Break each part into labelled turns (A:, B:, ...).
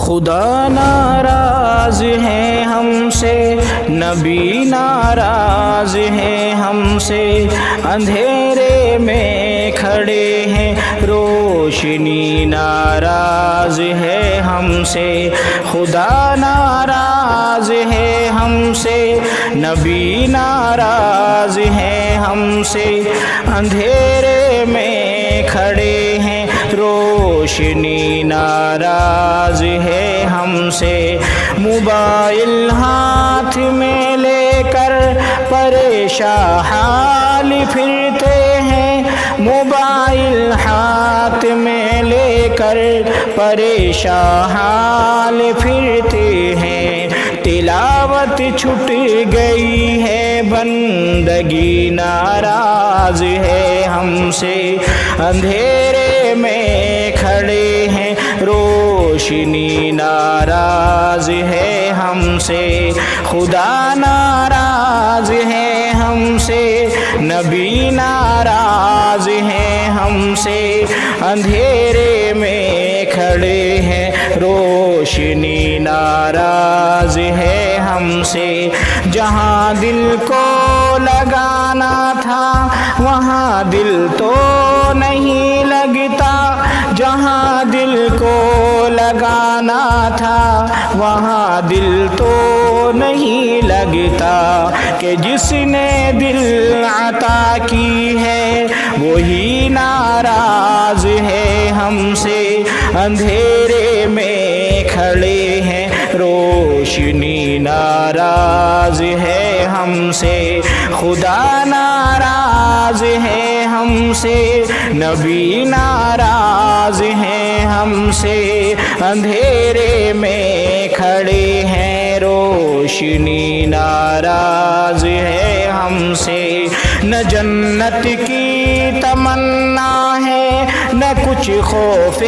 A: خدا ناراض ہے ہم سے، نبی ناراض ہے ہم سے، اندھیرے میں کھڑے ہیں روشنی ناراض ہے ہم سے، خدا ناراض ہے ہم سے، نبی ناراض ہے ہم سے، اندھیرے میں کھڑے ہیں روشنی ناراض ہے ہم سے، موبائل ہاتھ میں لے کر پریشان حال پھرتے ہیں، موبائل ہاتھ میں لے کر پریشان حال پھرتے ہیں، تلاوت چھٹ گئی ہے بندگی ناراض ہے ہم سے، اندھیرے میں کھڑے ہیں روشنی ناراض ہے ہم سے، خدا ناراض ہے ہم سے، نبی ناراض ہے ہم سے، اندھیرے میں کھڑے ہیں روشنی ناراض ہے ہم سے، جہاں دل کو لگانا تھا وہاں دل تو نہیں لگتا، جہاں دل کو لگانا تھا وہاں دل تو نہیں لگتا، کہ جس نے دل عطا کی ہے وہی ناراض ہے ہم سے، اندھیرے میں کھڑے ہیں روشنی ناراض ہے ہم سے، خدا ناراض ہے ہم سے، نبی ناراض ہے ہم سے، اندھیرے میں کھڑے ہیں روشنی ناراض ہے ہم سے، نہ جنت کی تمنا ہے نہ کچھ خوف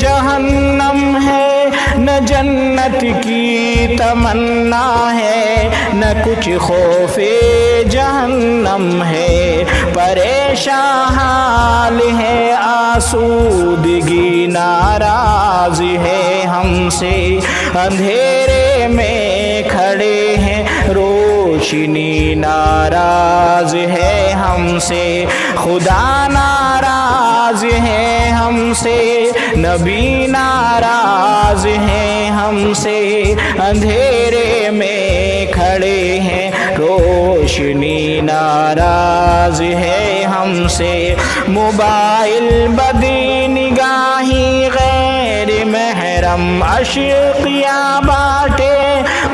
A: جہنم ہے، نہ جنت کی تمنا ہے نہ کچھ خوف جہنم ہے، پریشان حال ہے آسودگی ناراض ہے ہم سے، اندھیرے میں کھڑے ہیں روشنی ناراض ہے ہم سے، خدا ناراض ہے ہم سے، نبی ناراض ہے ہم سے، اندھیرے میں کھڑے ہیں روشنی ناراض ہے ہم سے، موبائل بد نگاہی غیر محرم اشقیاں بانٹے،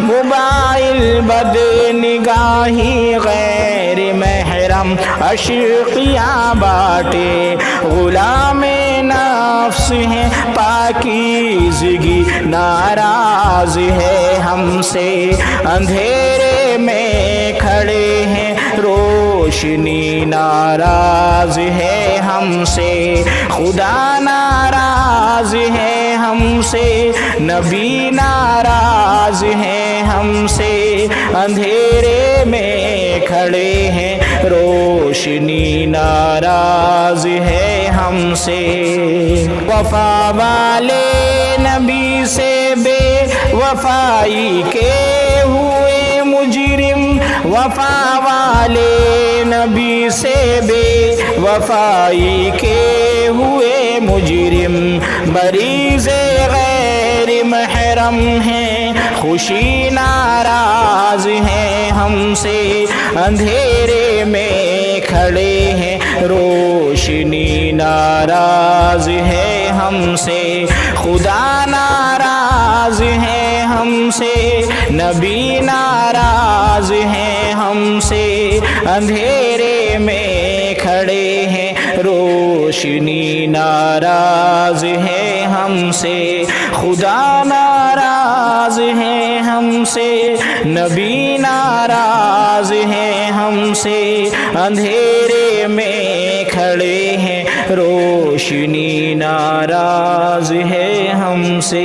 A: موبائل بد نگاہی غیر محرم اشقیاں بانٹے، غلام نفس ہے پاکیزگی ناراض ہے ہم سے، اندھیرے میں کھڑے ہیں روشنی ناراض ہے ہم سے، خدا ناراض ہے ہم سے، نبی ناراض ہے ہم سے، اندھیرے میں کھڑے ہیں روشنی ناراض ہے ہم سے، وفا والے نبی سے بے وفائی کے ہوئے مجرم، وفا والے نبی سے بے وفائی کے ہوئے مجرم، مریض غیر محرم ہیں خوشی ناراض ہیں ہم سے، اندھیرے میں کھڑے ہیں روشنی ناراض ہے ہم سے، خدا ناراض ہے ہم سے، نبی ناراض ہے ہم سے، اندھیرے میں کھڑے ہیں روشنی ناراض ہے ہم سے، خدا ناراض ہے ہم سے، نبی ناراض ہے ہم سے، اندھیرے میں کھڑے ہیں روشنی ناراض ہے ہم سے،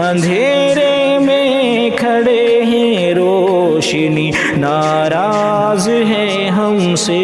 A: اندھیرے میں کھڑے ہیں روشنی ناراض ہے ہم سے۔